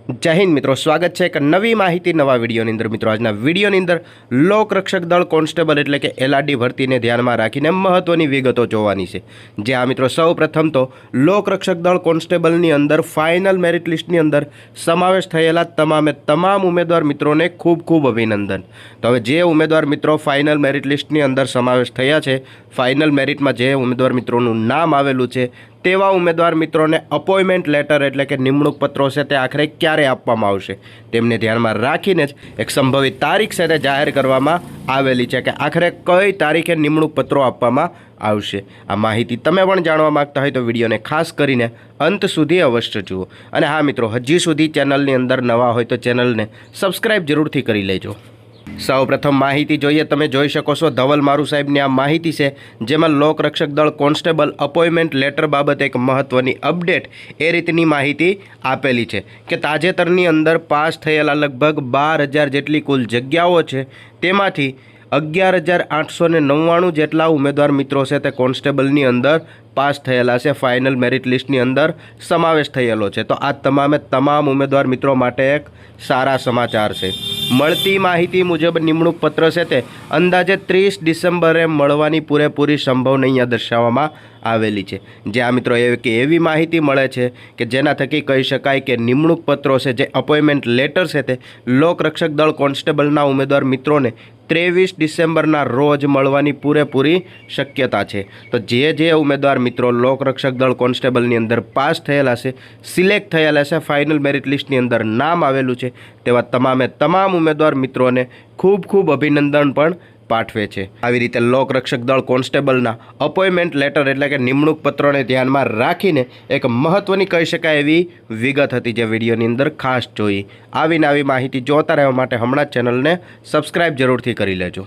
जय हिंद मित्रों, स्वागत है एक नवी माहिती नवा विडियोनी अंदर। मित्रों, आजना विडियोनी अंदर लोकरक्षक दल कोन्स्टेबल एटले के एलआरडी भर्ती ने ध्यान में राखीने महत्वनी विगतो जोवानी छे। जे आ मित्रों, सौ प्रथम तो लोकरक्षक दल कोन्स्टेबलनी अंदर फाइनल मेरिट लिस्टनी अंदर समावेश थयेला तमामे तमाम उम्मीदवार मित्रों ने खूब खूब अभिनंदन। तो हवे जे उम्मीदवार मित्रों फाइनल मेरिट लिस्टनी अंदर समावेश थया छे, फाइनल मेरिट में जे उम्मीदवार मित्रों नाम आवेलुं छे तेवा उम्मीदवार मित्रों ने अपॉइंटमेंट लेटर एटले के निमणूक पत्रों से आखिरे क्यारे आपवामां आवशे तेमने ध्यान में राखीने ज एक संभवित तारीख से जाहिर करवामां आवेली छे के आखिरे कई तारीखे निमणूक पत्रों आपवामां आवशे। आ माहिती तमे पण जाणवा मांगता होय तो विडियोने खास करीने अंत सुधी अवश्य जुओ। अने हाँ मित्रों, हजी सुधी चेनलनी अंदर नवा होय तो चेनलने सब्सक्राइब जरूरथी करी लेजो। सौ प्रथम माहिती जोईए, तमे जोई शको छो धवल मारू साहेबनी आ माहिती छे जेमां लोकरक्षक दल कोन्स्टेबल अपॉइंटमेंट लेटर बाबत एक महत्वनी अपडेट ए रीतनी माहिती आपेली छे के ताजेतरनी अंदर पास थयेला लगभग 12,000 जेटली कुल जग्याओ छे तेमांथी 11,899 जेटला उम्मीदवार मित्रों से ते कोन्स्टेबलनी अंदर पास थयेला छे, फाइनल मेरिट लिस्टनी अंदर समावेश थयेलो छे। तो आ तमामे तमाम उम्मीदवार मित्रों माटे एक सारा समाचार छे। मळती माहिती मुजब निमणूक पत्र छे ते अंदाजे 30 डिसेम्बरे मळवानी पूरेपूरी संभावना अहींया दर्शाववामां आवेली छे। जे आ मित्रों एवी माहिती मळे छे के जेना थकी कही शकाय के निमणूक पत्रों छे जे अपॉइंटमेंट लेटर छे ते लोकरक्षक दल कोन्स्टेबलना उम्मीदवार मित्रों ने 23 डिसेम्बरना रोज मळवानी पूरेपूरी शक्यता है। तो जे उम्मीदवार मित्रों लोकरक्षक दल कोन्स्टेबलनी अंदर पास थयेला छे, सिलेक्ट थयेला छे, फाइनल मेरिट लिस्टनी अंदर नाम आवेलुं छे तेवा तमामे तमाम उम्मीदवार मित्रों ने खूब खूब अभिनंदन पण पाठवे छे। आवी रीते लोकरक्षक दल कोन्स्टेबलना अपॉइंटमेंट लेटर एटले के निमणूक पत्रों ध्यान में राखीने एक महत्वनी कही शकाय एवी विगत हती जे विडियोनी अंदर खास जोई। आवी नवी माहिती जोता रहेवा माटे हमणां ज चेनलने सब्सक्राइब जरूरथी करी लेजो।